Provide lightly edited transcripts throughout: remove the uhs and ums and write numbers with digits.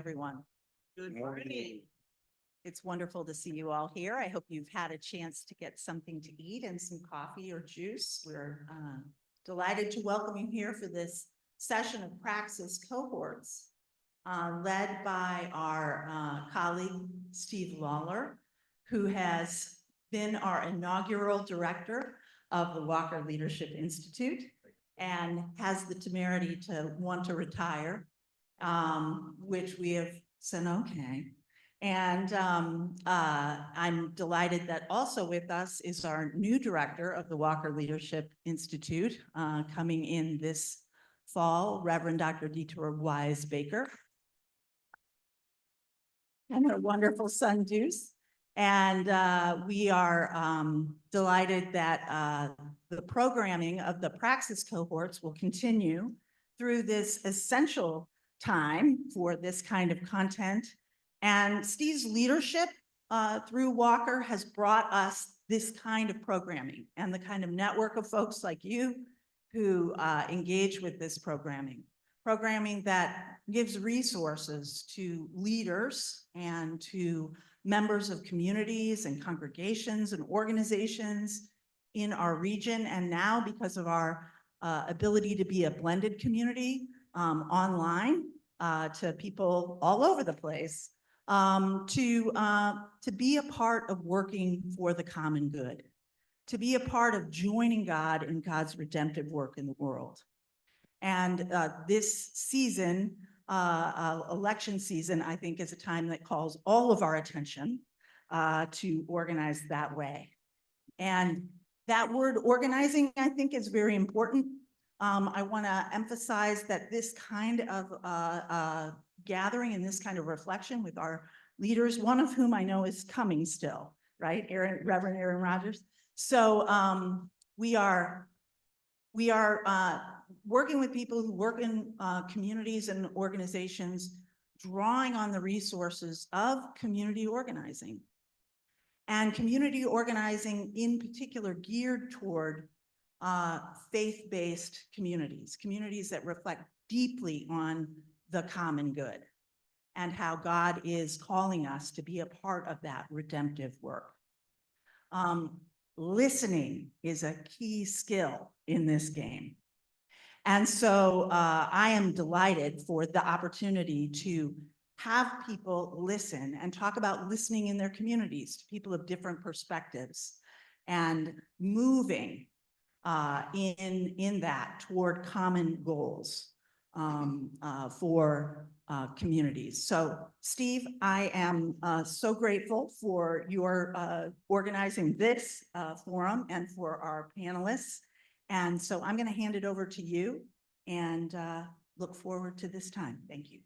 everyone. Good morning. It's wonderful to see you all here. I hope you've had a chance to get something to eat and some coffee or juice. We're delighted to welcome you here for this session of Praxis cohorts, led by our colleague, Steve Lawler, who has been our inaugural director of the Walker Leadership Institute and has the temerity to want to retire, which we have said okay. And I'm delighted that also with us is our new director of the Walker Leadership Institute, coming in this fall, Reverend Dr. Detour Wise Baker, and her wonderful son Deuce. And we are delighted that the programming of the Praxis cohorts will continue through this essential time for this kind of content. And Steve's leadership through Walker has brought us this kind of programming and the kind of network of folks like you who engage with this programming that gives resources to leaders and to members of communities and congregations and organizations in our region. And now, because of our ability to be a blended community online to people all over the place, to be a part of working for the common good, to be a part of joining God in God's redemptive work in the world. And this season, election season, I think is a time that calls all of our attention to organize that way. And that word organizing, I think, is very important. I want to emphasize that this kind of gathering and this kind of reflection with our leaders, one of whom I know is coming still, right? Reverend Aaron Rodgers. So we are working with people who work in communities and organizations, drawing on the resources of community organizing. And community organizing in particular geared toward faith-based communities that reflect deeply on the common good and how God is calling us to be a part of that redemptive work. Listening is a key skill in this game. And so I am delighted for the opportunity to have people listen and talk about listening in their communities to people of different perspectives and moving in that toward common goals for communities. So Steve, I am so grateful for your organizing this forum and for our panelists. And so I'm going to hand it over to you and look forward to this time. Thank you.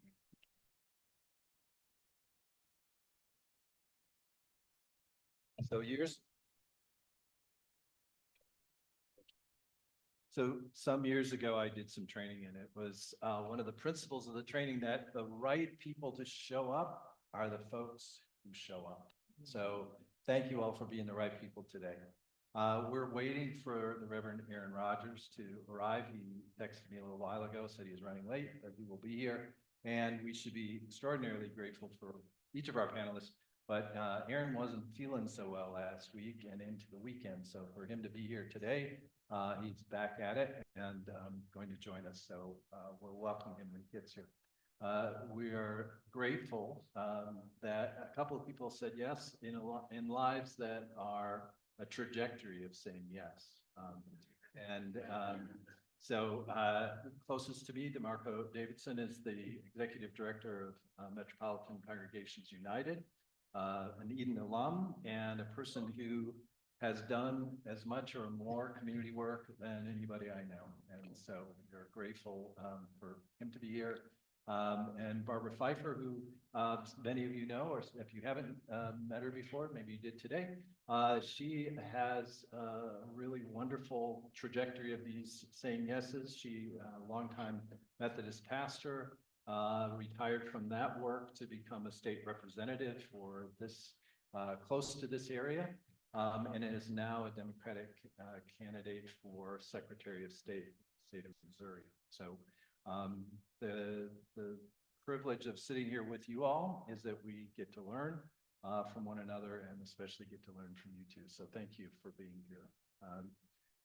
So some years ago, I did some training, and it was one of the principles of the training that the right people to show up are the folks who show up. So thank you all for being the right people today. We're waiting for the Reverend Aaron Rodgers to arrive. He texted me a little while ago, said he was running late, but he will be here. And we should be extraordinarily grateful for each of our panelists. But Aaron wasn't feeling so well last week and into the weekend. So for him to be here today, he's back at it and going to join us. So we'll welcome him when he gets here. We are grateful that a couple of people said yes in lives that are a trajectory of saying yes. So closest to me, DeMarco Davidson is the executive director of Metropolitan Congregations United, an Eden alum, and a person who has done as much or more community work than anybody I know. And so we're grateful for him to be here. And Barbara Pfeiffer, who many of you know, or if you haven't met her before, maybe you did today. She has a really wonderful trajectory of these saying yeses. She, a longtime Methodist pastor, retired from that work to become a state representative for this, close to this area. And is now a Democratic candidate for Secretary of State of Missouri. So the privilege of sitting here with you all is that we get to learn from one another and especially get to learn from you too. So thank you for being here.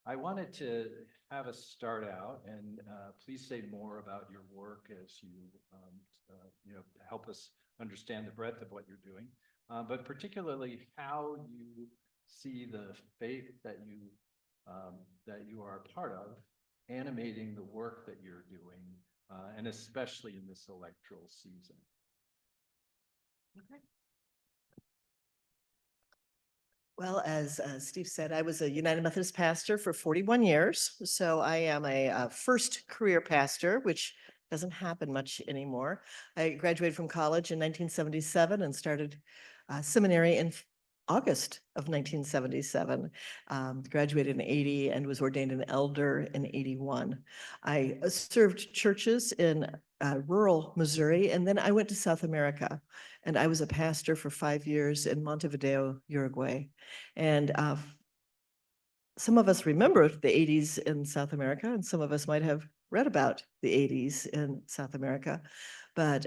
I wanted to have us start out and please say more about your work as you help us understand the breadth of what you're doing, but particularly how you see the faith that you are a part of animating the work that you're doing, and especially in this electoral season. Okay. Well, as Steve said, I was a United Methodist pastor for 41 years. So I am a first career pastor, which doesn't happen much anymore. I graduated from college in 1977 and started seminary in August of 1977. Graduated in 80 and was ordained an elder in 81. I served churches in rural Missouri, and then I went to South America. And I was a pastor for 5 years in Montevideo, Uruguay. And some of us remember the 80s in South America, and some of us might have read about the 80s in South America. But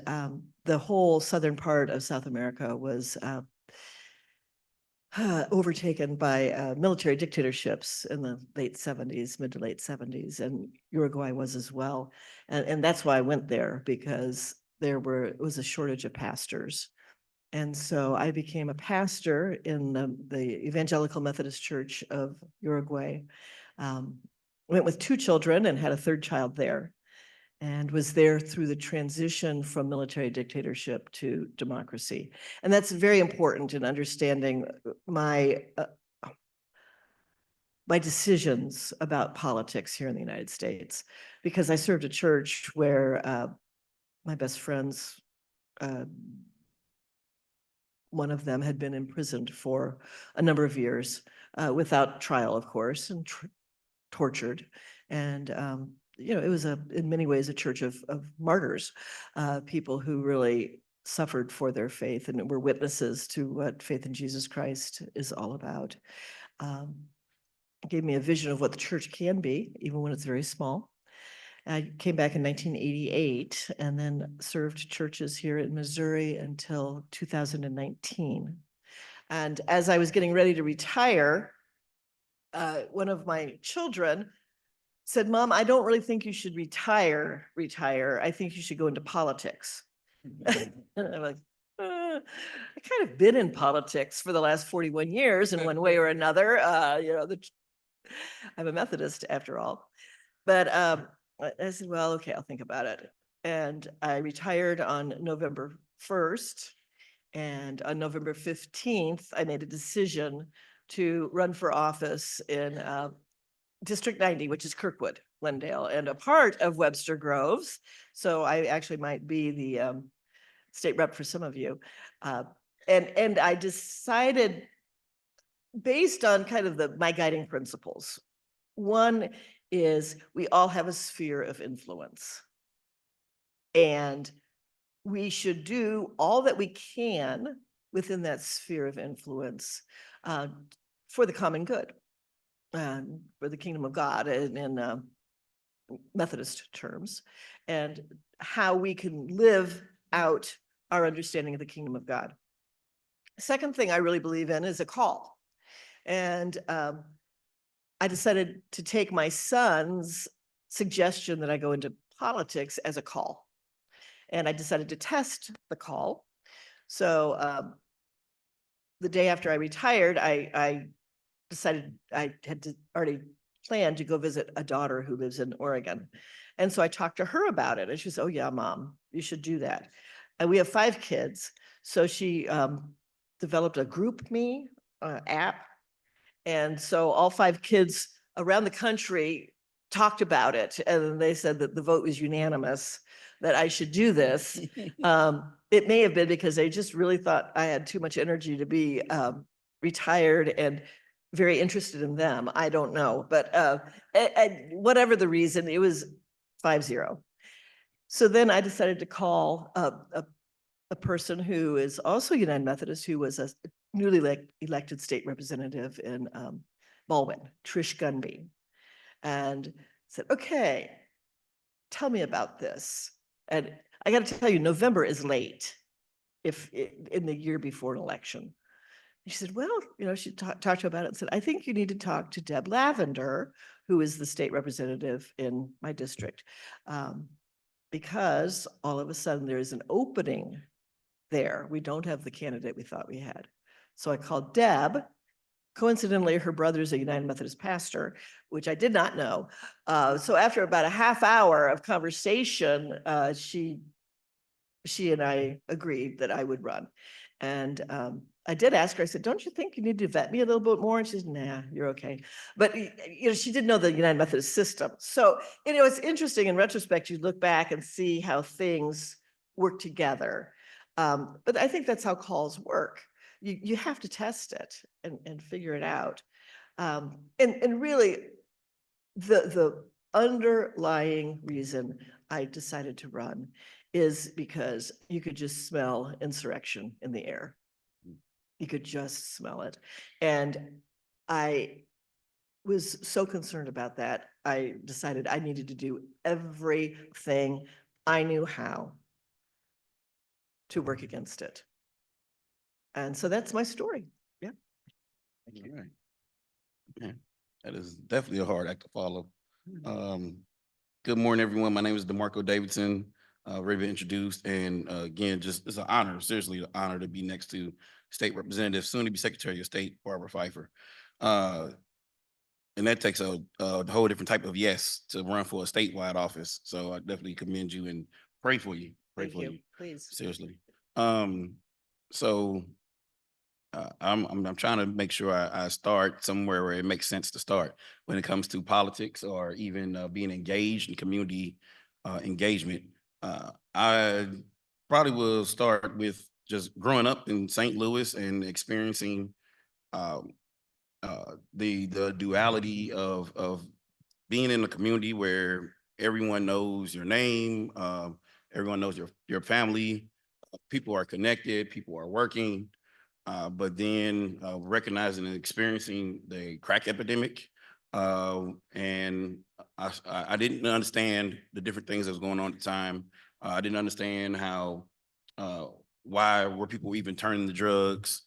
the whole southern part of South America was overtaken by military dictatorships in the late 70s, mid to late 70s, and Uruguay was as well. And that's why I went there, because it was a shortage of pastors. And so I became a pastor in the Evangelical Methodist Church of Uruguay. Went with 2 children and had a 3rd child there, and was there through the transition from military dictatorship to democracy. And that's very important in understanding my decisions about politics here in the United States, because I served a church where my best friends, one of them had been imprisoned for a number of years without trial, of course, and tortured. And it was in many ways a church of martyrs, people who really suffered for their faith and were witnesses to what faith in Jesus Christ is all about. Gave me a vision of what the church can be, even when it's very small. I came back in 1988 and then served churches here in Missouri until 2019. And as I was getting ready to retire, one of my children said, "Mom, I don't really think you should retire. I think you should go into politics." And I'm like, I kind of been in politics for the last 41 years in one way or another. I'm a Methodist after all. But I said, well, okay, I'll think about it. And I retired on November 1st. And on November 15th, I made a decision to run for office in District 90, which is Kirkwood, Glendale, and a part of Webster Groves. So I actually might be the state rep for some of you. And I decided, based on kind of my guiding principles. One is we all have a sphere of influence, and we should do all that we can within that sphere of influence for the common good, for the kingdom of God in Methodist terms, and how we can live out our understanding of the kingdom of God. Second thing I really believe in is a call. And I decided to take my son's suggestion that I go into politics as a call. And I decided to test the call. So the day after I retired, I decided I had already planned to go visit a daughter who lives in Oregon. And so I talked to her about it. And she said, "Oh yeah, Mom, you should do that." And we have 5 kids. So she developed a GroupMe app. And so all 5 kids around the country talked about it. And they said that the vote was unanimous that I should do this. It may have been because they just really thought I had too much energy to be retired and very interested in them. I don't know. But whatever the reason, it was 5-0. So then I decided to call a person who is also United Methodist, who was a newly elected state representative in Baldwin, Trish Gunby, and said, "Okay, tell me about this." And I got to tell you, November is late in the year before an election. She said, well, she talked to her about it and said, I think you need to talk to Deb Lavender, who is the state representative in my district. Because all of a sudden there is an opening there. We don't have the candidate we thought we had. So I called Deb. Coincidentally, her brother is a United Methodist pastor, which I did not know. So after about a half hour of conversation, she and I agreed that I would run. And I did ask her, I said, don't you think you need to vet me a little bit more? And she said, nah, you're okay. But she did know the United Methodist system. So, it's interesting in retrospect, you look back and see how things work together. But I think that's how calls work. You have to test it and figure it out. And really, the underlying reason I decided to run is because you could just smell insurrection in the air. You could just smell it. And I was so concerned about that. I decided I needed to do everything I knew how to work against it. And so that's my story. Yeah. All right. Yeah, that is definitely a hard act to follow. Good morning, everyone. My name is DeMarco Davidson. Already been introduced, and again, just it's an honor, seriously, an honor to be next to State Representative, soon to be Secretary of State, Barbara Pfeiffer. And that takes a whole different type of yes to run for a statewide office. So I definitely commend you and pray for you. Pray for you. Please. Seriously. So I'm trying to make sure I start somewhere where it makes sense to start when it comes to politics or even being engaged in community engagement. I probably will start with just growing up in St. Louis and experiencing the duality of being in a community where everyone knows your name, everyone knows your family, people are connected, people are working. But then recognizing and experiencing the crack epidemic. And I didn't understand the different things that was going on at the time. I didn't understand how, why were people even turning to drugs.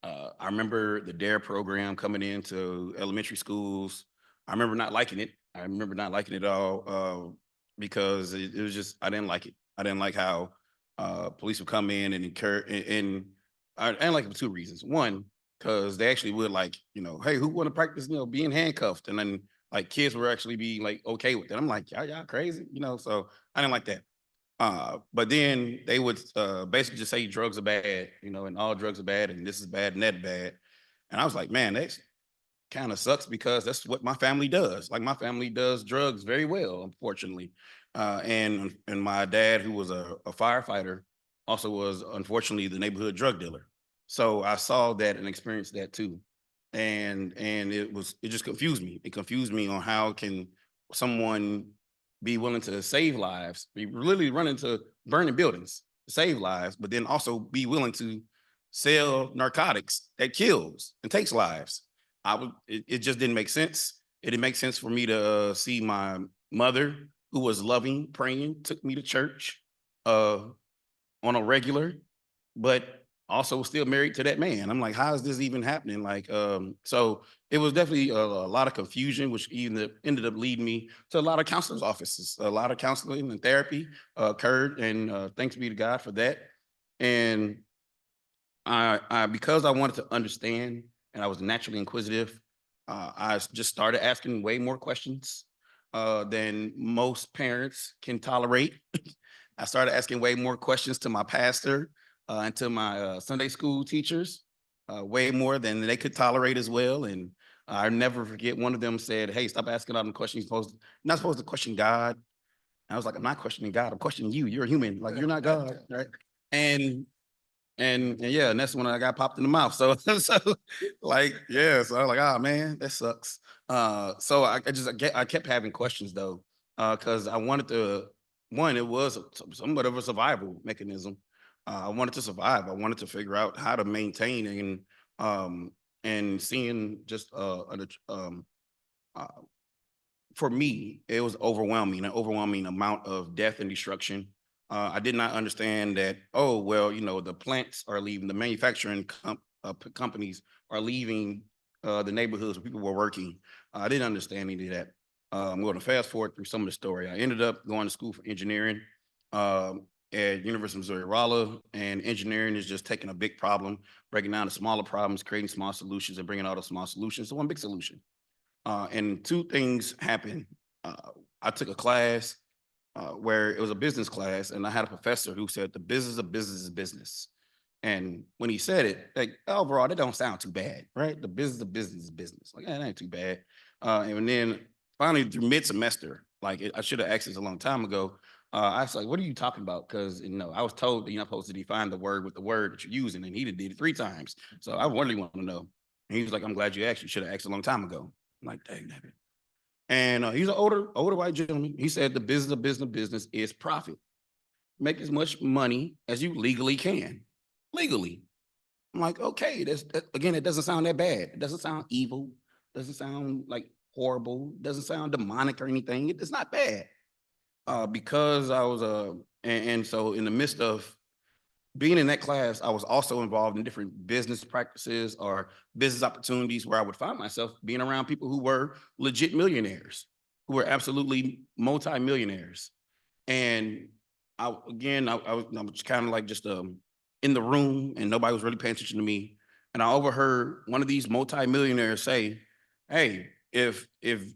I remember the DARE program coming into elementary schools. I remember not liking it. I remember not liking it at all because it was just, I didn't like it. I didn't like how police would come in and encourage, and I didn't like it for two reasons. One, because they actually would hey, who want to practice, being handcuffed? And then kids were actually be okay with it. I'm like, y'all crazy, so I didn't like that. But then they would basically just say drugs are bad, and all drugs are bad, and this is bad and that bad. And I was like, man, that kind of sucks because that's what my family does. My family does drugs very well, unfortunately. And my dad, who was a firefighter, also was unfortunately the neighborhood drug dealer. So I saw that and experienced that too. And it just confused me. It confused me on how can someone be willing to save lives, be literally running to burning buildings to save lives, but then also be willing to sell narcotics that kills and takes lives. It just didn't make sense. It didn't make sense for me to see my mother, who was loving, praying, took me to church on a regular, but also still married to that man. I'm like, how is this even happening? So it was definitely a lot of confusion, which even ended up leading me to a lot of counselors' offices. A lot of counseling and therapy occurred, and thanks be to God for that. And because I wanted to understand and I was naturally inquisitive, I just started asking way more questions than most parents can tolerate. I started asking way more questions to my pastor and to my Sunday school teachers, way more than they could tolerate as well. And I never forget, one of them said, hey, stop asking all them questions. You're not supposed to question God. And I was like, I'm not questioning God. I'm questioning you. You're a human. You're not God. Right. And yeah, and that's when I got popped in the mouth. So, so yeah, so I was like, oh man, that sucks. So I kept having questions though, because I wanted to, one, it was somewhat of a survival mechanism. I wanted to survive. I wanted to figure out how to maintain and seeing just for me, it was overwhelming, an overwhelming amount of death and destruction. I did not understand that, oh, well, the plants are leaving, the manufacturing companies are leaving the neighborhoods where people were working. I didn't understand any of that. I'm going to fast forward through some of the story. I ended up going to school for engineering at University of Missouri Rolla, and engineering is just taking a big problem, breaking down the smaller problems, creating small solutions, and bringing all the small solutions to one big solution. And two things happened. I took a class where it was a business class, and I had a professor who said the business of business is business. And when he said it, like, overall, that don't sound too bad, right? The business of business is business. Like, that ain't too bad. And then finally through mid-semester, like I should have asked this a long time ago. I was like, what are you talking about? Because I was told that you're not supposed to define the word with the word that you're using, and he did it 3 times. So I really want to know. And he was like, I'm glad you asked. You should have asked a long time ago. I'm like, dang, that. And he's an older white gentleman. He said the business of business is profit. Make as much money as you legally can. Legally. I'm like, okay, again, it doesn't sound that bad. It doesn't sound evil. Doesn't sound like horrible. Doesn't sound demonic or anything. It's not bad. Because I was and so in the midst of being in that class, I was also involved in different business practices or business opportunities where I would find myself being around people who were legit millionaires, who were absolutely multi-millionaires. And I was kind of like just in the room, and nobody was really paying attention to me. And I overheard one of these multi-millionaires say, hey, if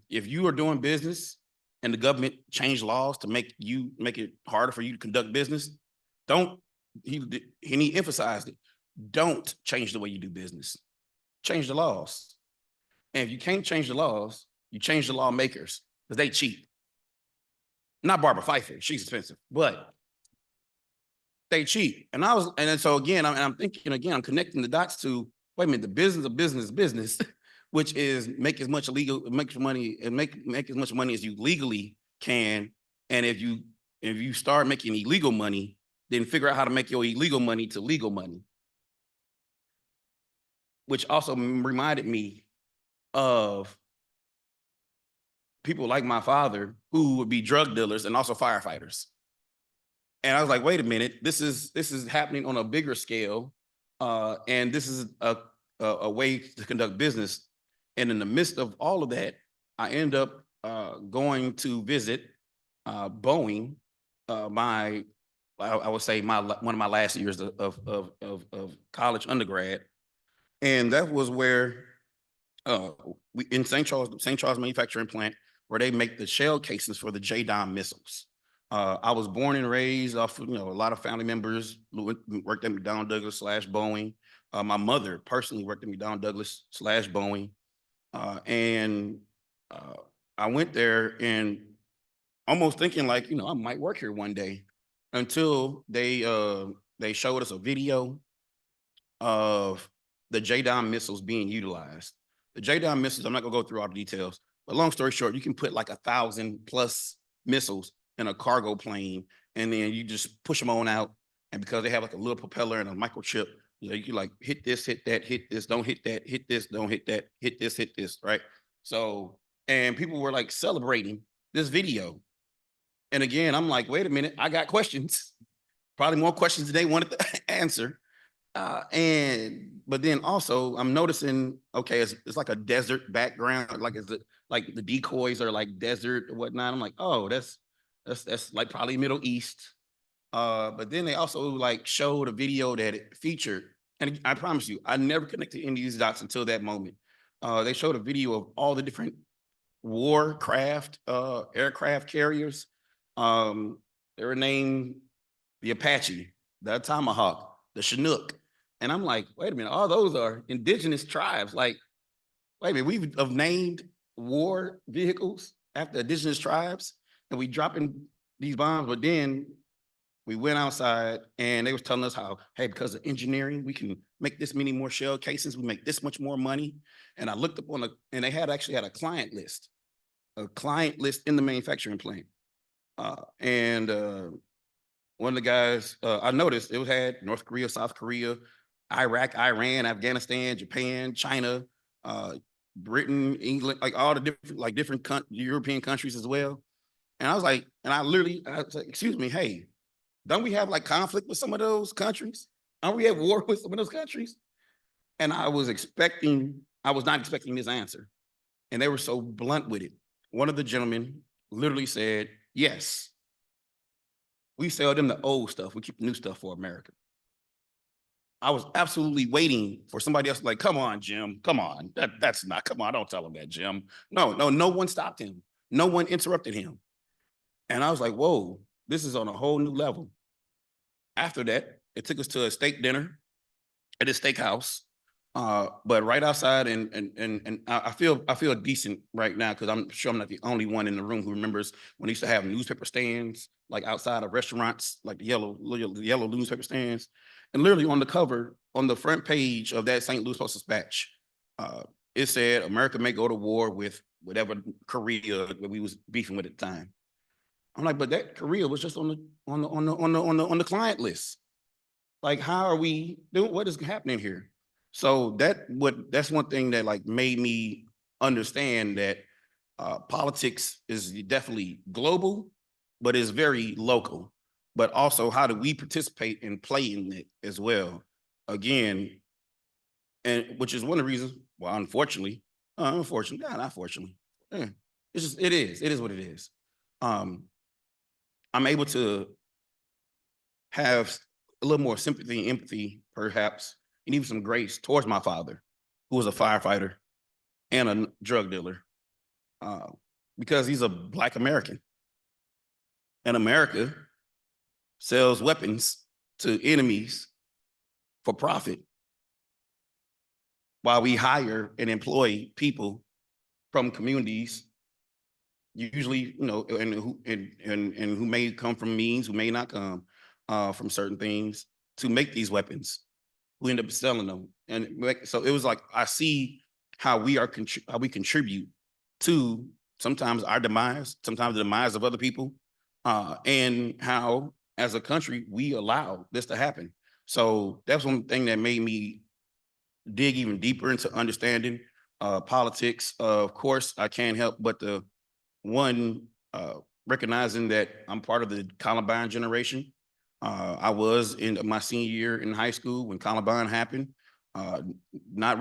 you are doing business and the government changed laws to make it harder for you to conduct business, don't he emphasized it. Don't change the way you do business. Change the laws. And if you can't change the laws, you change the lawmakers because they cheap. Not Barbara Pfeiffer, she's expensive, but they cheap. And then so again, I'm thinking again, I'm connecting the dots to, wait a minute, the business of business, which is make as much money as you legally can. And if you start making illegal money, then figure out how to make your illegal money to legal money. Which also reminded me of people like my father who would be drug dealers and also firefighters. And I was like, wait a minute, this is happening on a bigger scale. And this is a way to conduct business. And in the midst of all of that, I end up going to visit Boeing, I would say one of my last years of college undergrad. And that was where we in St. Charles manufacturing plant, where they make the shell casings for the JDOM missiles. I was born and raised off, a lot of family members worked at McDonnell Douglas / Boeing. My mother personally worked at McDonnell Douglas / Boeing. And I went there and almost thinking like, I might work here one day, until they showed us a video of the JDOM missiles being utilized. The JDOM missiles, I'm not gonna go through all the details, but long story short, you can put like 1,000+ missiles in a cargo plane, and then you just push them on out. And because they have like a little propeller and a microchip, you can like hit this, hit that, hit this, don't hit that, hit this, don't hit that, hit this, right? So, and people were like celebrating this video. And again, I'm like, wait a minute, I got questions, probably more questions than they wanted to answer. But then also I'm noticing, okay, it's like a desert background, like like the decoys are like desert or whatnot. I'm like, oh, that's like probably Middle East. But then they also like showed a video that it featured, and I promise you, I never connected any of these dots until that moment. They showed a video of all the different warcraft, aircraft carriers. They were named the Apache, the Tomahawk, the Chinook. And I'm like, wait a minute, all those are indigenous tribes. Like, wait a minute, we've named war vehicles after indigenous tribes, and we dropping these bombs. But then we went outside and they was telling us how, hey, because of engineering, we can make this many more shell casings, we make this much more money. And I looked up and they actually had a client list in the manufacturing plant. One of the guys, I noticed it had North Korea, South Korea, Iraq, Iran, Afghanistan, Japan, China, Britain, England, like all the different European countries as well. And I was like, I was like, excuse me, hey, don't we have like conflict with some of those countries? Aren't we at war with some of those countries? And I was not expecting this answer. And they were so blunt with it. One of the gentlemen literally said, yes, we sell them the old stuff. We keep the new stuff for America. I was absolutely waiting for somebody else to like, come on, Jim, come on. That's not, come on, don't tell him that, Jim. No one stopped him. No one interrupted him. And I was like, whoa, this is on a whole new level. After that, it took us to a steak dinner at a steakhouse. But right outside, and I feel decent right now because I'm sure I'm not the only one in the room who remembers when they used to have newspaper stands like outside of restaurants, like the yellow newspaper stands, and literally on the cover, on the front page of that St. Louis Post-Dispatch, it said America may go to war with whatever Korea that we was beefing with at the time. I'm like, but that Korea was just on the client list. Like, how are we doing? What is happening here? So that's one thing that like made me understand that politics is definitely global, but it's very local. But also, how do we participate and play in it as well? Again, and which is one of the reasons. Well, unfortunately, not fortunately, it is what it is. I'm able to have a little more sympathy and empathy, perhaps, and even some grace towards my father, who was a firefighter and a drug dealer, because he's a Black American. And America sells weapons to enemies for profit, while we hire and employ people from communities, usually, and who may come from means, who may not come from certain things, to make these weapons. We end up selling them, and so it was like I see how we contribute to sometimes our demise, sometimes the demise of other people, and how as a country we allow this to happen. So that's one thing that made me dig even deeper into understanding politics. Of course, I can't help but the one recognizing that I'm part of the Columbine generation. I was in my senior year in high school when Columbine happened, not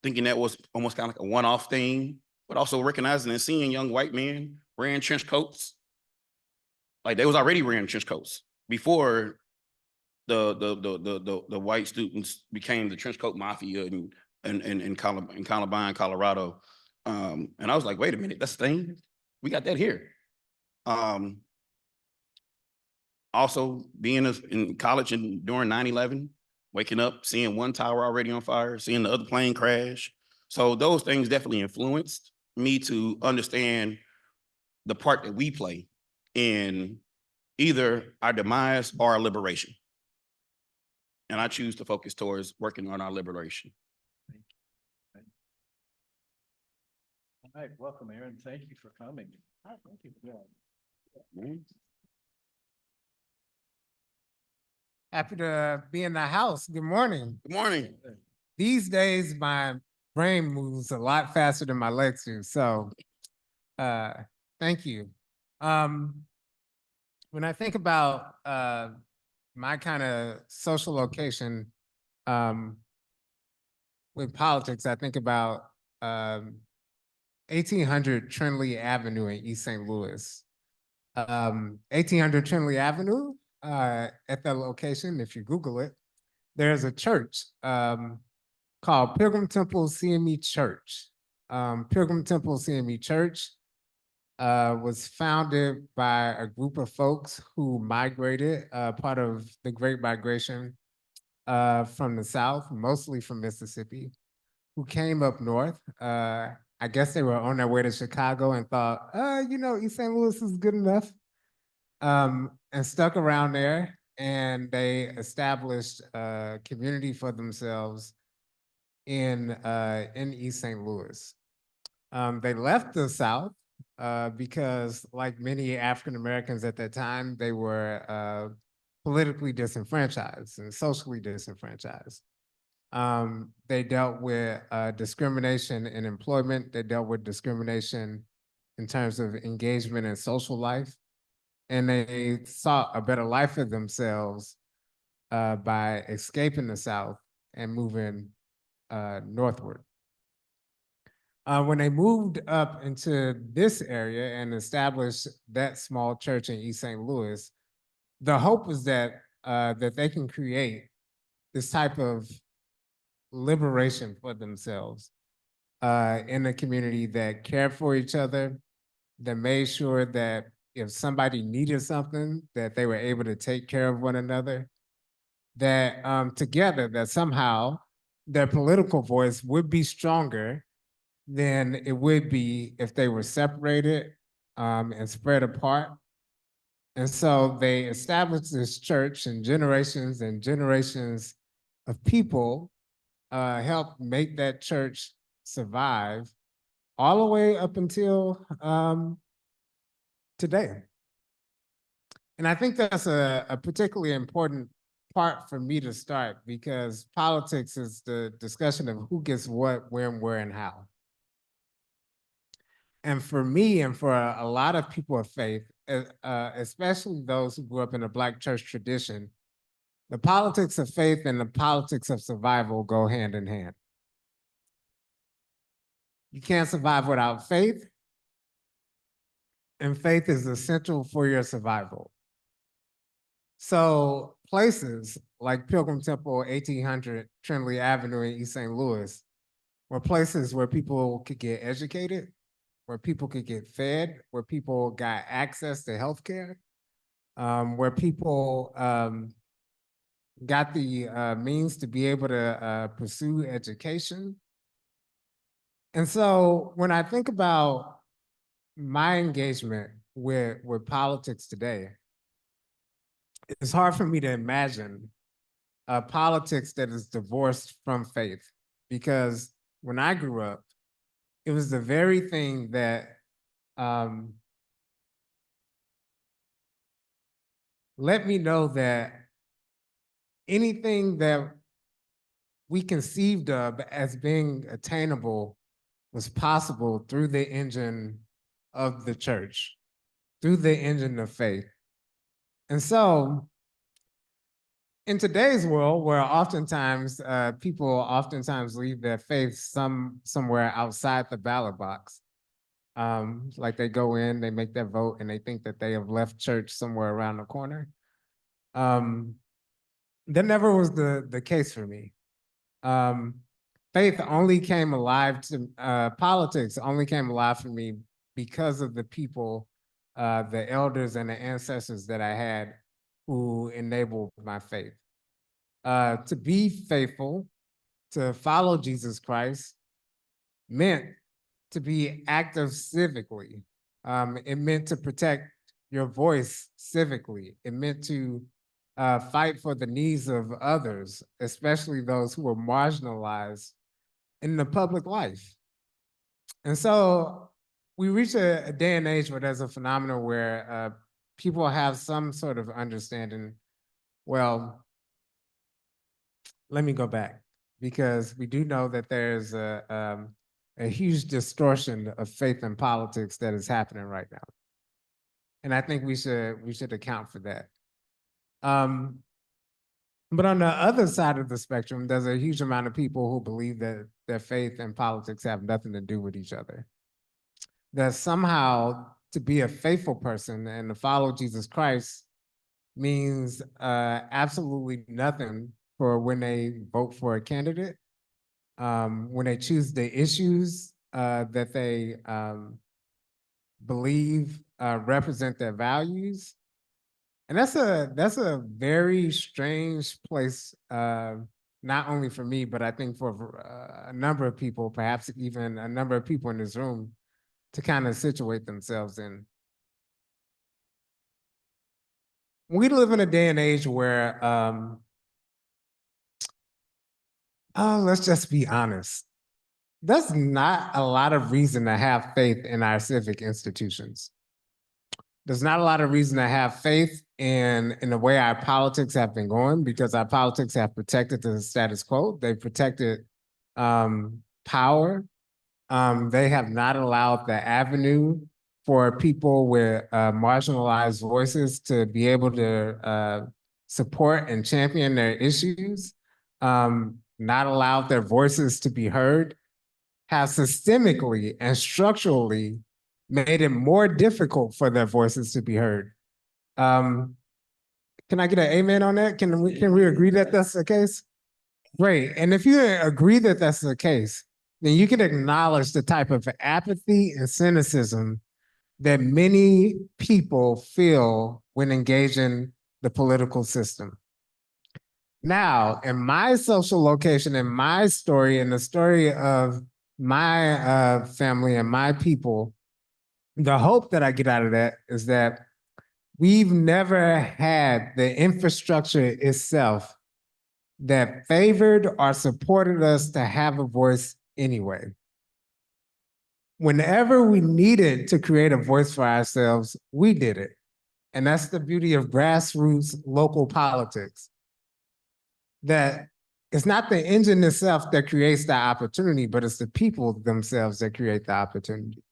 thinking that was almost kind of like a one-off thing, but also recognizing and seeing young white men wearing trench coats. Like they was already wearing trench coats before the white students became the trench coat mafia in Columbine, Colorado. And I was like, wait a minute, that's the thing. We got that here. Also being in college and during 9/11, waking up, seeing one tower already on fire, seeing the other plane crash. So those things definitely influenced me to understand the part that we play in either our demise or our liberation. And I choose to focus towards working on our liberation. All right, welcome, Aaron. Thank you for coming. Oh, thank you. Yeah. Happy to be in the house. Good morning. Good morning. These days, my brain moves a lot faster than my legs do. So, thank you. When I think about my kind of social location with politics, I think about 1800 Trinley Avenue in East St. Louis. 1800 Trinley Avenue, at that location, if you Google it, there's a church called Pilgrim Temple CME Church. Pilgrim Temple CME Church was founded by a group of folks who migrated, part of the Great Migration from the South, mostly from Mississippi, who came up north. I guess they were on their way to Chicago and thought, East St. Louis is good enough, and stuck around there, and they established a community for themselves in East St. Louis. They left the South because, like many African Americans at that time, they were politically disenfranchised and socially disenfranchised. They dealt with discrimination in employment. They dealt with discrimination in terms of engagement in social life. and they sought a better life for themselves by escaping the South and moving northward. When they moved up into this area and established that small church in East St. Louis, the hope was that that they can create this type of liberation for themselves in a community that cared for each other, that made sure that if somebody needed something, that they were able to take care of one another, that together, that somehow their political voice would be stronger than it would be if they were separated and spread apart. And so they established this church, and generations of people helped make that church survive all the way up until today. And I think that's a particularly important part for me to start, because politics is the discussion of who gets what, when, where, and how. And for me, and for a lot of people of faith, especially those who grew up in a Black church tradition, the politics of faith and the politics of survival go hand in hand. You can't survive without faith, and faith is essential for your survival. So places like Pilgrim Temple, 1800 Trinley Avenue in East St. Louis were places where people could get educated, where people could get fed, where people got access to healthcare, where people got the means to be able to pursue education. And so when I think about my engagement with politics today, it's hard for me to imagine a politics that is divorced from faith, because when I grew up, it was the very thing that let me know that anything that we conceived of as being attainable was possible through the engine of the church, through the engine of faith. And so in today's world, where oftentimes people oftentimes leave their faith somewhere outside the ballot box, like they go in, they make their vote, and they think that they have left church somewhere around the corner. That never was the case for me. Faith only came alive to politics only came alive for me because of the people, the elders and the ancestors that I had who enabled my faith. To be faithful, to follow Jesus Christ, meant to be active civically. It meant to protect your voice civically. It meant to fight for the needs of others, especially those who were marginalized in the public life. And so we reach a day and age where there's a phenomenon where people have some sort of understanding. Well, let me go back, because we do know that there's a huge distortion of faith and politics that is happening right now. And I think we should account for that. But on the other side of the spectrum, there's a huge amount of people who believe that their faith and politics have nothing to do with each other. That somehow to be a faithful person and to follow Jesus Christ means absolutely nothing for when they vote for a candidate, when they choose the issues that they believe represent their values. And that's a very strange place, not only for me, but I think for a number of people, perhaps even a number of people in this room, to kind of situate themselves in. We live in a day and age where, let's just be honest, there's not a lot of reason to have faith in our civic institutions. There's not a lot of reason to have faith in the way our politics have been going, because our politics have protected the status quo. They've protected power. They have not allowed the avenue for people with marginalized voices to be able to support and champion their issues, not allow their voices to be heard, have systemically and structurally made it more difficult for their voices to be heard. Can I get an amen on that? Can we agree that that's the case? Great. And if you agree that that's the case, then you can acknowledge the type of apathy and cynicism that many people feel when engaging the political system. Now, in my social location, in my story, in the story of my family and my people, the hope that I get out of that is that we've never had the infrastructure itself that favored or supported us to have a voice anyway. Whenever we needed to create a voice for ourselves, we did it. And that's the beauty of grassroots local politics. That it's not the engine itself that creates the opportunity, but it's the people themselves that create the opportunity.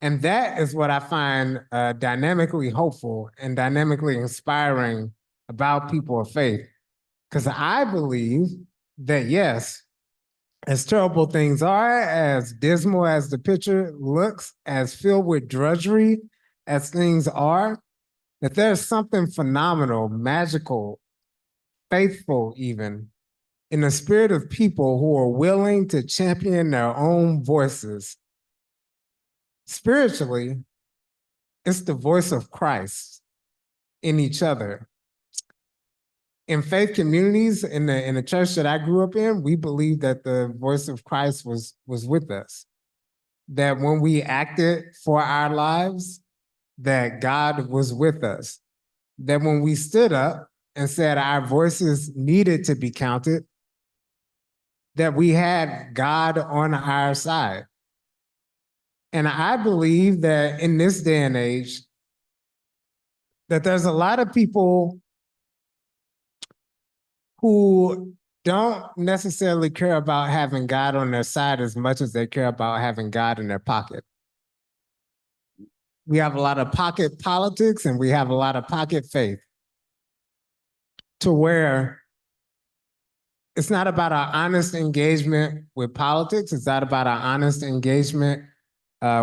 And that is what I find dynamically hopeful and dynamically inspiring about people of faith. Because I believe that, yes, as terrible things are, as dismal as the picture looks, as filled with drudgery as things are, that there's something phenomenal, magical, faithful even, in the spirit of people who are willing to champion their own voices. Spiritually, it's the voice of Christ in each other. In faith communities, in the church that I grew up in, we believed that the voice of Christ was with us. That when we acted for our lives, that God was with us. That when we stood up and said our voices needed to be counted, that we had God on our side. And I believe that in this day and age, that there's a lot of people who don't necessarily care about having God on their side as much as they care about having God in their pocket. We have a lot of pocket politics and we have a lot of pocket faith, to where it's not about our honest engagement with politics. It's not about our honest engagement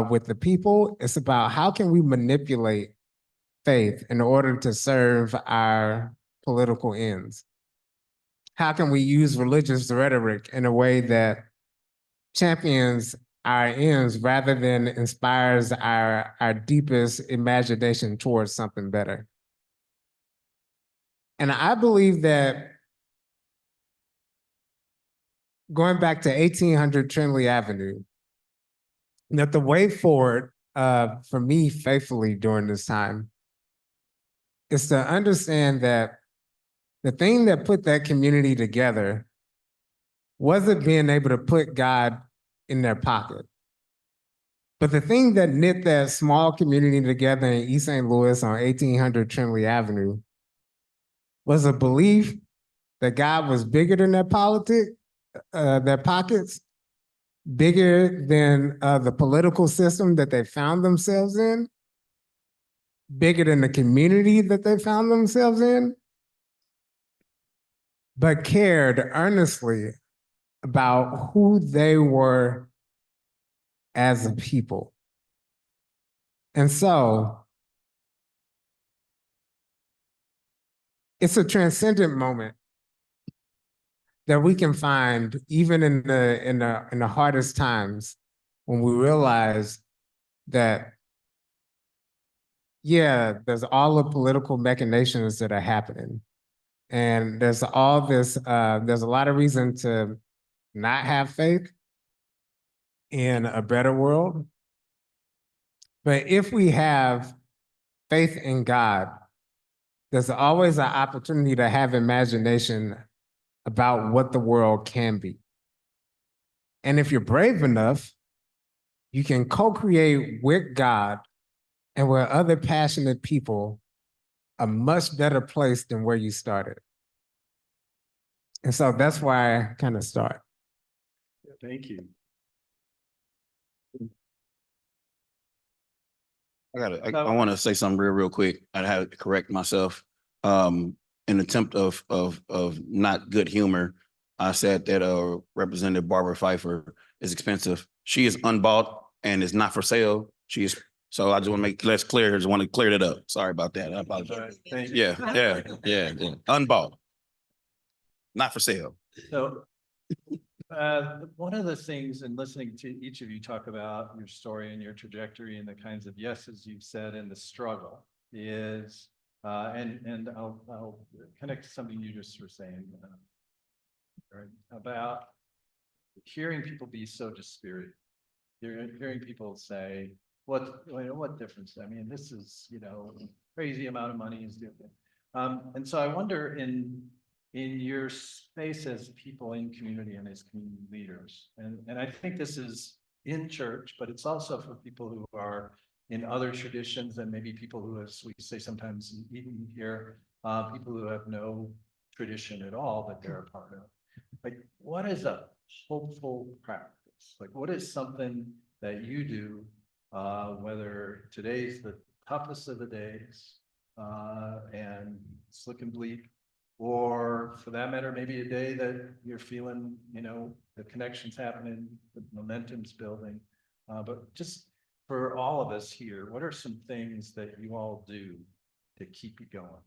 with the people. It's about how can we manipulate faith in order to serve our political ends? How can we use religious rhetoric in a way that champions our ends rather than inspires our deepest imagination towards something better? And I believe that going back to 1800 Trinley Avenue, that the way forward for me faithfully during this time is to understand that the thing that put that community together wasn't being able to put God in their pocket. But the thing that knit that small community together in East St. Louis on 1800 Trinley Avenue was a belief that God was bigger than their their pockets, bigger than the political system that they found themselves in, bigger than the community that they found themselves in, but cared earnestly about who they were as a people. And so it's a transcendent moment that we can find even in the hardest times, when we realize that, yeah, there's all the political machinations that are happening. And there's all this, there's a lot of reason to not have faith in a better world. But if we have faith in God, there's always an opportunity to have imagination about what the world can be. And if you're brave enough, you can co-create with God and with other passionate people a much better place than where you started. And so that's why I kind of start. Thank you. I want to say something real quick. I had to correct myself. In attempt of not good humor, I said that Representative Barbara Pfeiffer is expensive. She is unbought and is not for sale. She is, so I just want to make less clear. I just want to clear that up. Sorry about that. I apologize. Thank you. Yeah. Unbought. Not for sale. So, one of the things in listening to each of you talk about your story and your trajectory and the kinds of yeses you've said and the struggle is, and I'll connect to something you just were saying about hearing people be so dispirited. Hearing people say, what difference? I mean, this is, crazy amount of money is different. And so I wonder in your space as people in community and as community leaders, and I think this is in church, but it's also for people who are in other traditions and maybe people who, as we say sometimes even here, people who have no tradition at all that they're a part of. Like, what is a hopeful practice? Like, what is something that you do, whether today's the toughest of the days, and it's looking bleak, or for that matter, maybe a day that you're feeling, the connection's happening, the momentum's building. But just for all of us here, what are some things that you all do to keep you going?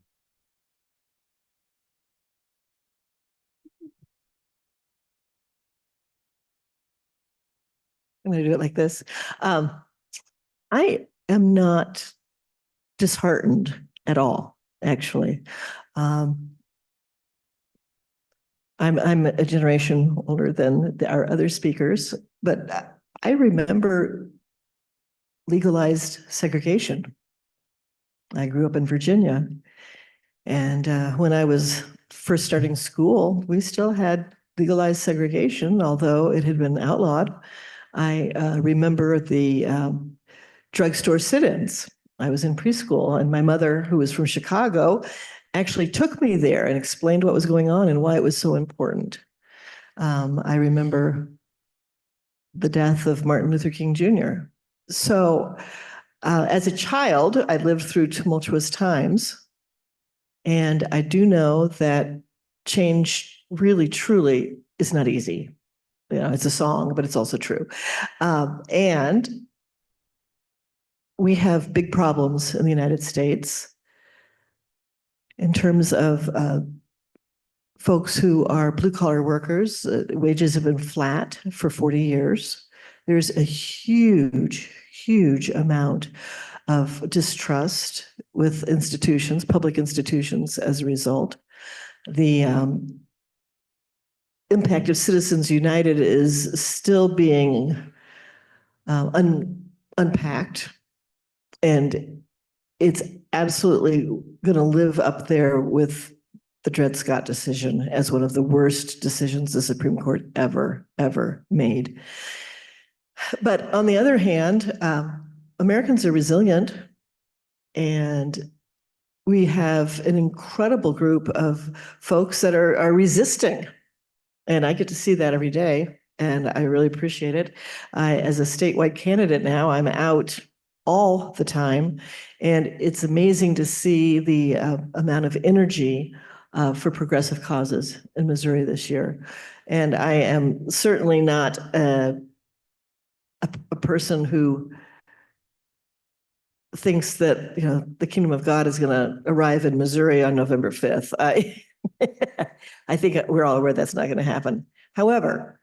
I'm going to do it like this. I am not disheartened at all, actually. I'm a generation older than our other speakers, but I remember legalized segregation. I grew up in Virginia, and when I was first starting school, we still had legalized segregation, although it had been outlawed. I remember the drugstore sit-ins. I was in preschool, and my mother, who was from Chicago, actually took me there and explained what was going on and why it was so important. I remember the death of Martin Luther King Jr. So as a child, I lived through tumultuous times. And I do know that change really, truly is not easy. It's a song, but it's also true. And we have big problems in the United States in terms of folks who are blue-collar workers. Wages have been flat for 40 years. There's a huge, huge amount of distrust with institutions, public institutions, as a result. The impact of Citizens United is still being unpacked, and it's absolutely going to live up there with the Dred Scott decision as one of the worst decisions the Supreme Court ever made. But on the other hand, Americans are resilient, and we have an incredible group of folks that are resisting. And I get to see that every day, and I really appreciate it. As a statewide candidate now, I'm out all the time, and it's amazing to see the amount of energy for progressive causes in Missouri this year. And I am certainly not a person who thinks that the kingdom of God is going to arrive in Missouri on November 5th. I think we're all aware that's not going to happen. However,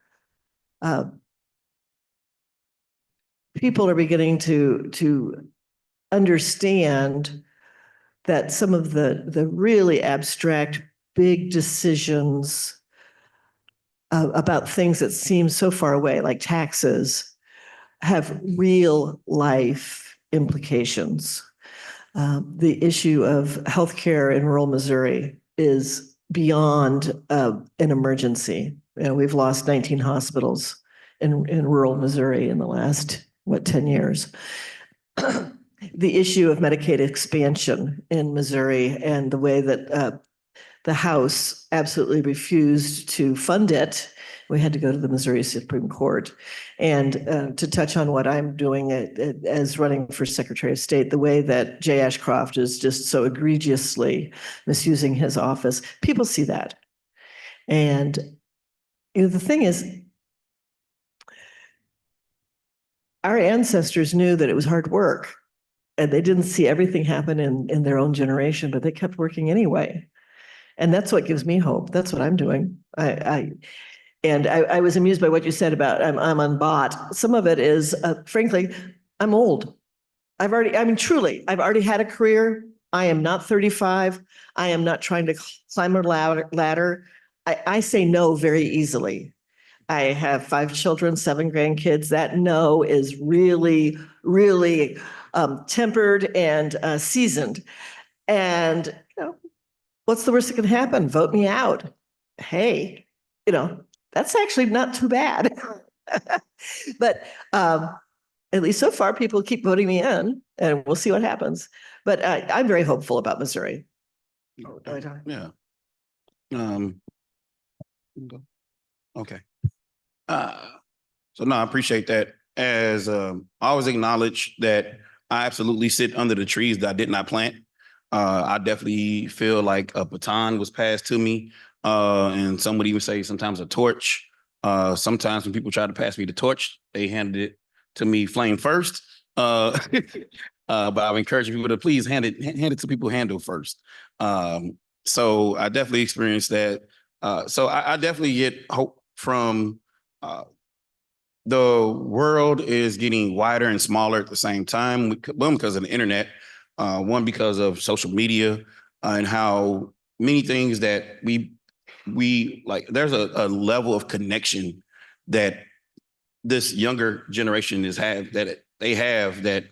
people are beginning to understand that some of the really abstract, big decisions about things that seem so far away, like taxes, have real life implications. The issue of healthcare in rural Missouri is beyond an emergency. We've lost 19 hospitals in rural Missouri in the last, 10 years. The issue of Medicaid expansion in Missouri and the way that the House absolutely refused to fund it We had to go to the Missouri Supreme Court. And to touch on what I'm doing as running for Secretary of State, the way that Jay Ashcroft is just so egregiously misusing his office, people see that. And the thing is, our ancestors knew that it was hard work, and they didn't see everything happen in their own generation, but they kept working anyway. And that's what gives me hope. That's what I'm doing. I was amused by what you said about I'm on bot. Some of it is, frankly, I'm old. Truly, I've already had a career. I am not 35. I am not trying to climb a ladder. I say no very easily. I have 5 children, 7 grandkids. That no is really, really tempered and seasoned. And what's the worst that can happen? Vote me out. Hey, that's actually not too bad. But at least so far, people keep voting me in, and we'll see what happens. But I'm very hopeful about Missouri. Yeah. Okay. So no, I appreciate that. As I always acknowledge that I absolutely sit under the trees that I did not plant. I definitely feel like a baton was passed to me. And some would even say sometimes a torch. Sometimes when people try to pass me the torch, they handed it to me flame first. But I'm encouraging people to please hand it to people handle first. So I definitely experienced that. So I definitely get hope from the world is getting wider and smaller at the same time. One, because of the internet, one, because of social media, and how many things that we like, there's a level of connection that this younger generation they have that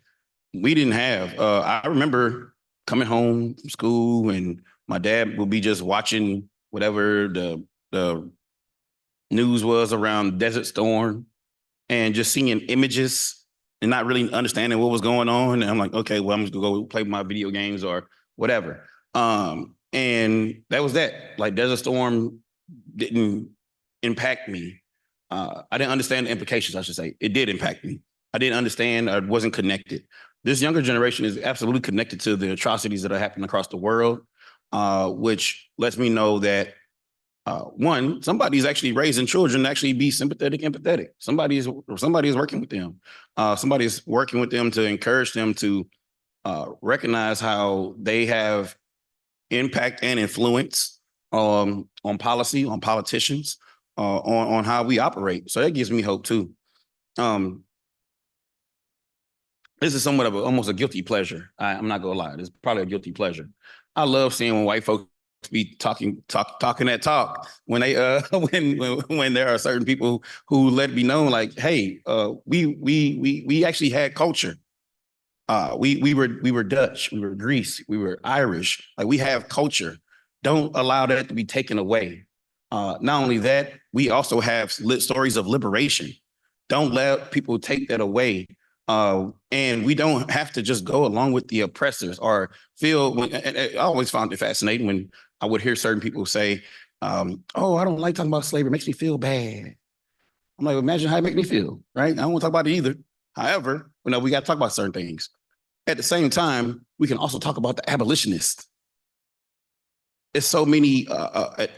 we didn't have. I remember coming home from school and my dad would be just watching whatever the news was around Desert Storm and just seeing images and not really understanding what was going on. And I'm like, okay, well, I'm just gonna go play my video games or whatever. And that was that. Like Desert Storm didn't impact me. I didn't understand the implications, I should say. It did impact me. I didn't understand, I wasn't connected. This younger generation is absolutely connected to the atrocities that are happening across the world, which lets me know that one, somebody's actually raising children to actually be sympathetic, empathetic. Somebody is working with them. Somebody is working with them to encourage them to recognize how they have impact and influence on policy, on politicians, on how we operate. So that gives me hope too. This is somewhat of almost a guilty pleasure. I'm not gonna lie, it's probably a guilty pleasure. I love seeing when white folks be talking that talk when they when there are certain people who let me know like, hey, we actually had culture. We were Dutch, we were Greece, we were Irish. Like we have culture. Don't allow that to be taken away. Not only that, we also have stories of liberation. Don't let people take that away. And we don't have to just go along with the oppressors or feel. I always found it fascinating when I would hear certain people say, "Oh, I don't like talking about slavery. It makes me feel bad." I'm like, imagine how it makes me feel, right? I don't want to talk about it either. However, we got to talk about certain things. At the same time, we can also talk about the abolitionists. It's so many.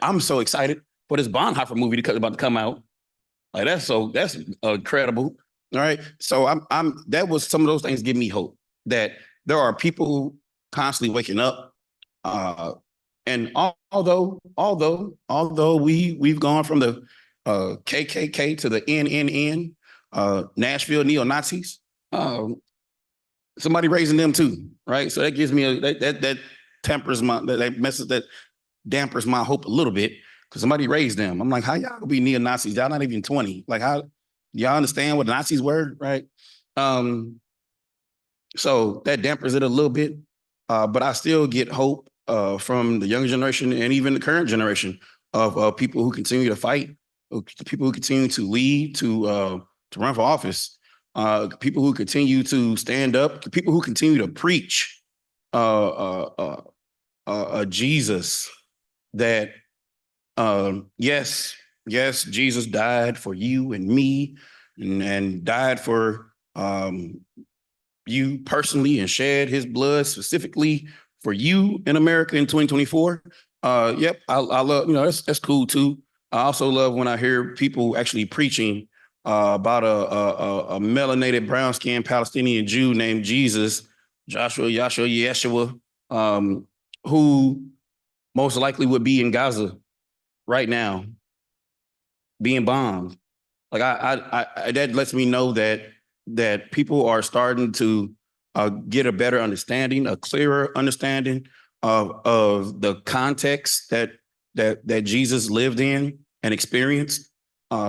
I'm so excited for this Bonhoeffer movie about to come out. Like that's incredible. All right. So that was some of those things give me hope that there are people constantly waking up. And although we've gone from the KKK to the NNN, Nashville neo-Nazis, somebody raising them too, right? So that gives me that tempers that dampers my hope a little bit because somebody raised them. I'm like, how y'all gonna be neo-Nazis? Y'all not even 20. Like how y'all understand what the Nazis were, right? So that dampers it a little bit, but I still get hope from the younger generation and even the current generation of people who continue to fight, people who continue to lead, to run for office, people who continue to stand up, people who continue to preach a Jesus that, yes, yes, Jesus died for you and me and died for you personally and shed his blood specifically for you in America in 2024. Yep, I love, that's cool too. I also love when I hear people actually preaching about a melanated brown skinned Palestinian Jew named Jesus, Yeshua, who most likely would be in Gaza right now, being bombed. Like that lets me know that people are starting to get a better understanding, a clearer understanding of the context that Jesus lived in and experienced,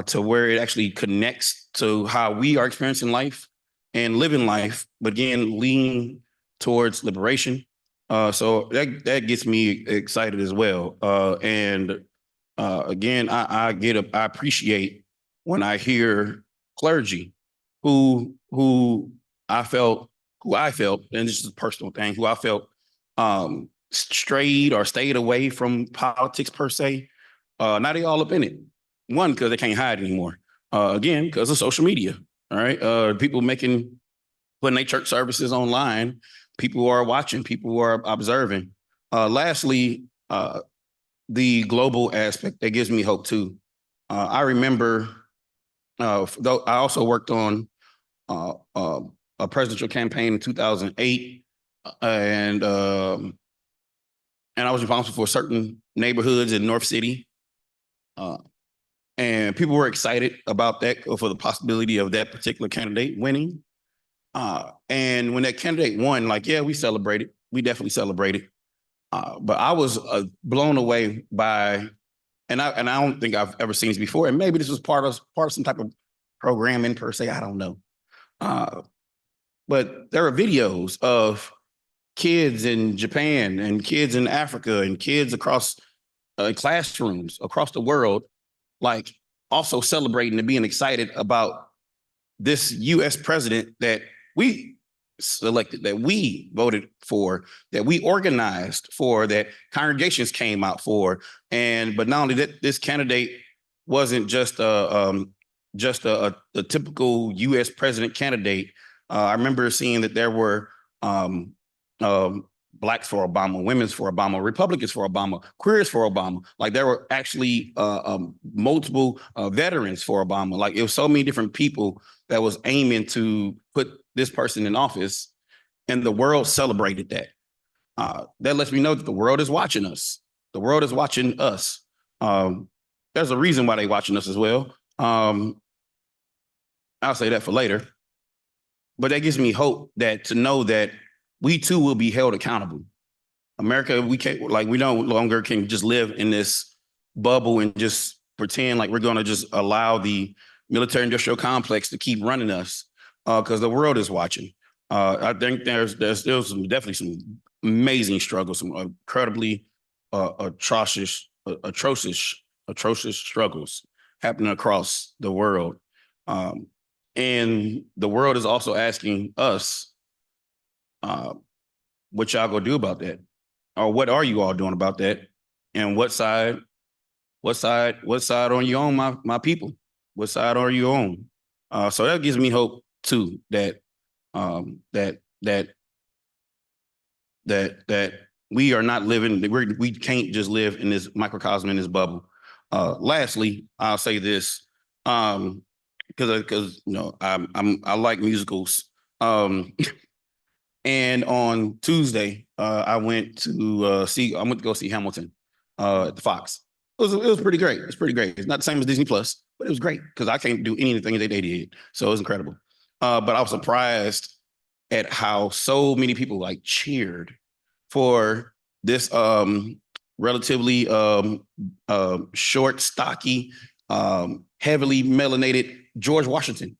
to where it actually connects to how we are experiencing life and living life, but again, leaning towards liberation. So that gets me excited as well. And again, I appreciate when I hear clergy who I felt, and this is a personal thing, who I felt strayed or stayed away from politics per se. Now they all up in it. One, because they can't hide anymore. Again, because of social media. All right. People putting their church services online. People are watching, people are observing. Lastly, the global aspect that gives me hope too. I remember, though I also worked on a presidential campaign in 2008, and I was responsible for certain neighborhoods in North City, and people were excited about that, for the possibility of that particular candidate winning. And when that candidate won, like, yeah, we celebrated. We definitely celebrated. But I was blown away by, and I don't think I've ever seen this before. And maybe this was part of some type of programming per se. I don't know. But there are videos of kids in Japan and kids in Africa and kids across classrooms across the world, like also celebrating and being excited about this U.S. president that we selected, that we voted for, that we organized for, that congregations came out for. But not only that, this candidate wasn't just a typical U.S. president candidate. I remember seeing that there were Blacks for Obama, Women's for Obama, Republicans for Obama, Queers for Obama. Like there were actually multiple veterans for Obama. Like it was so many different people that was aiming to put this person in office, and the world celebrated that. That lets me know that the world is watching us. The world is watching us. There's a reason why they're watching us as well. I'll say that for later. But that gives me hope to know that we too will be held accountable. America, we no longer can just live in this bubble and just pretend like we're going to just allow the military industrial complex to keep running us, because the world is watching. I think there's still definitely some amazing struggles, some incredibly atrocious struggles happening across the world. And the world is also asking us, what y'all gonna do about that? Or what are you all doing about that? And what side are you on, my people? What side are you on? So that gives me hope too, that we are not living, we can't just live in this microcosm, in this bubble. Lastly, I'll say this, because I like musicals. And on Tuesday, I went to go see Hamilton at the Fox. It was pretty great. It's pretty great. It's not the same as Disney Plus, but it was great because I can't do anything that they did. So it was incredible. But I was surprised at how so many people like cheered for this relatively short, stocky, heavily melanated George Washington.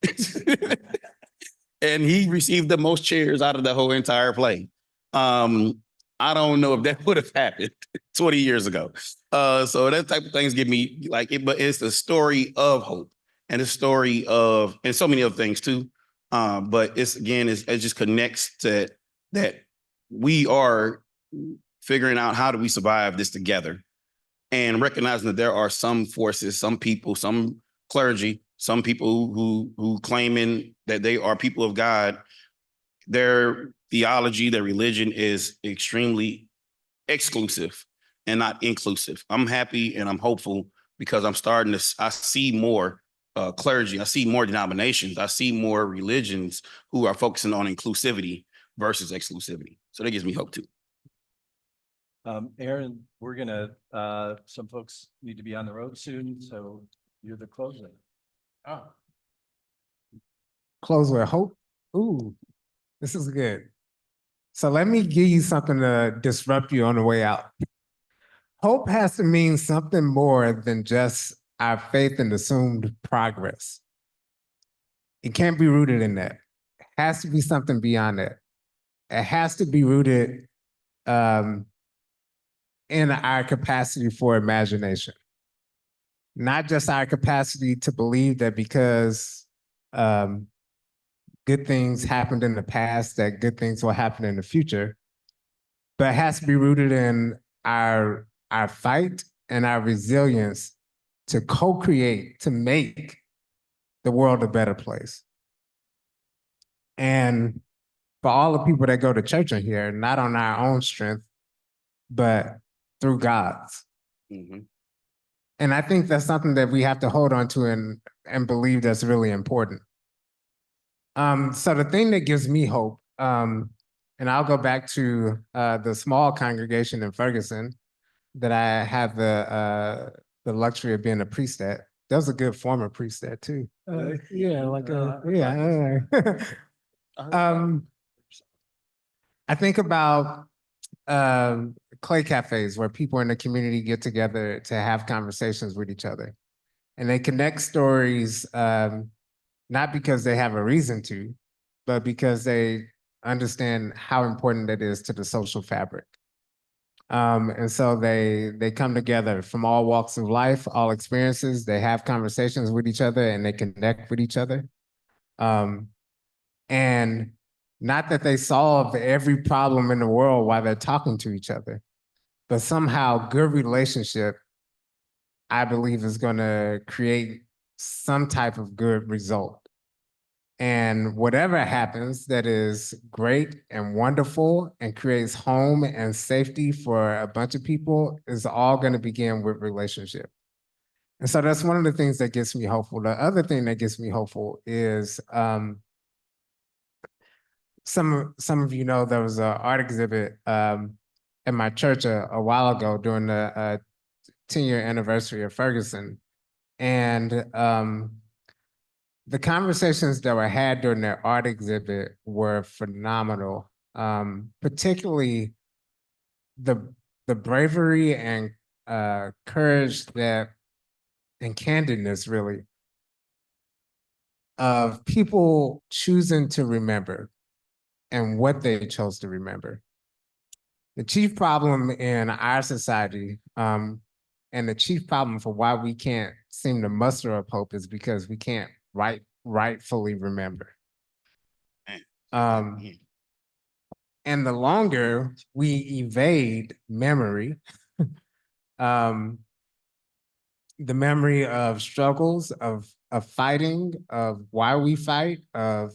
And he received the most cheers out of the whole entire play. I don't know if that would have happened 20 years ago. So that type of things give me like it, but it's the story of hope and the story of, and so many other things too. But it just connects to that we are figuring out how do we survive this together. and recognizing that there are some forces, some people, some clergy, some people who claiming that they are people of God, their theology, their religion is extremely exclusive and not inclusive. I'm happy and I'm hopeful because I see more clergy, I see more denominations, I see more religions who are focusing on inclusivity versus exclusivity. So that gives me hope too. Aaron, we're gonna, some folks need to be on the road soon, so you're the closer. Oh. Close with hope. Ooh, this is good. So let me give you something to disrupt you on the way out. Hope has to mean something more than just our faith in assumed progress. It can't be rooted in that. It has to be something beyond that. It has to be rooted in our capacity for imagination. Not just our capacity to believe that because good things happened in the past, that good things will happen in the future, but it has to be rooted in our fight and our resilience to co-create, to make the world a better place. And for all the people that go to church in here, not on our own strength, but through God's. Mhm. And I think that's something that we have to hold on to and believe that's really important. So the thing that gives me hope, and I'll go back to the small congregation in Ferguson that I have the luxury of being a priest at. That was a good former priest at too. Yeah, like yeah. I think about clay cafes where people in the community get together to have conversations with each other, and they connect stories not because they have a reason to, but because they understand how important that is to the social fabric. And so they come together from all walks of life, all experiences. They have conversations with each other and they connect with each other. And not that they solve every problem in the world while they're talking to each other, but somehow good relationship, I believe, is going to create some type of good result. And whatever happens that is great and wonderful and creates home and safety for a bunch of people is all going to begin with relationship. And so that's one of the things that gets me hopeful. The other thing that gets me hopeful is some of you know there was an art exhibit at my church a while ago during the 10-year anniversary of Ferguson. And the conversations that were had during their art exhibit were phenomenal, particularly the bravery and courage that, and candidness really, of people choosing to remember and what they chose to remember. The chief problem in our society, and the chief problem for why we can't seem to muster up hope is because we can't rightfully remember. And the longer we evade memory, the memory of struggles, of fighting, of why we fight, of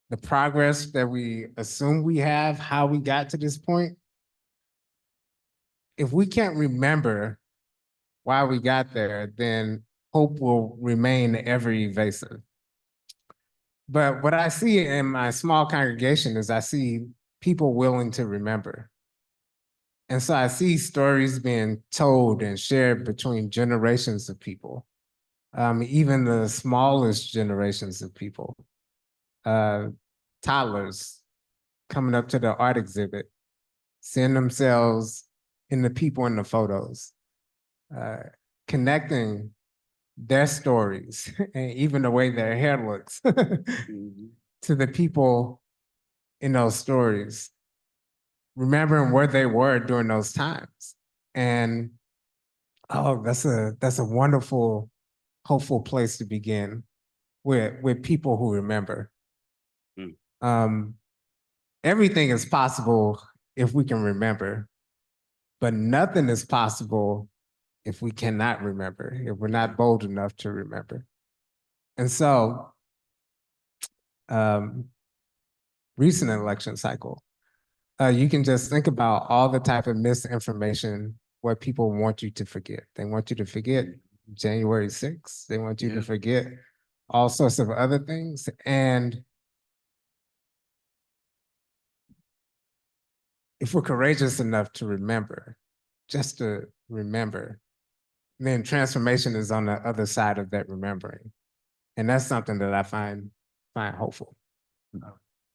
the progress that we assume we have, how we got to this point. If we can't remember why we got there, then hope will remain ever evasive. But what I see in my small congregation is I see people willing to remember. And so I see stories being told and shared between generations of people, even the smallest generations of people. Toddlers coming up to the art exhibit, seeing themselves in the people in the photos, connecting their stories and even the way their hair looks to the people in those stories, remembering where they were during those times. And oh, that's a wonderful, hopeful place to begin with people who remember. Everything is possible if we can remember, but nothing is possible if we cannot remember, if we're not bold enough to remember. And so, recent election cycle, you can just think about all the type of misinformation what people want you to forget. They want you to forget January 6th. They want you Yeah. to forget all sorts of other things. And if we're courageous enough to remember, just to remember, then transformation is on the other side of that remembering. And that's something that I find hopeful.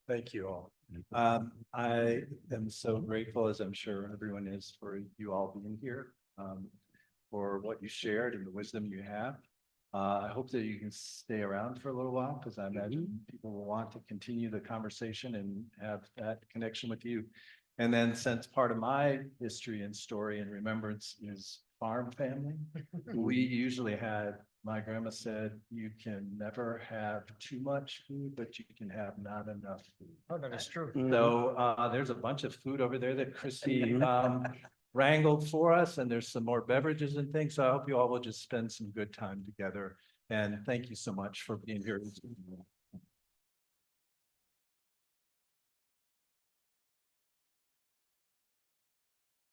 Thank you all. I am so grateful, as I'm sure everyone is, for you all being here, for what you shared and the wisdom you have. I hope that you can stay around for a little while, because I imagine people will want to continue the conversation and have that connection with you. And then, since part of my history and story and remembrance is farm family, we usually had, my grandma said, you can never have too much food, but you can have not enough food. Oh, that is true. So there's a bunch of food over there that Christy wrangled for us, and there's some more beverages and things. So I hope you all will just spend some good time together. And thank you so much for being here.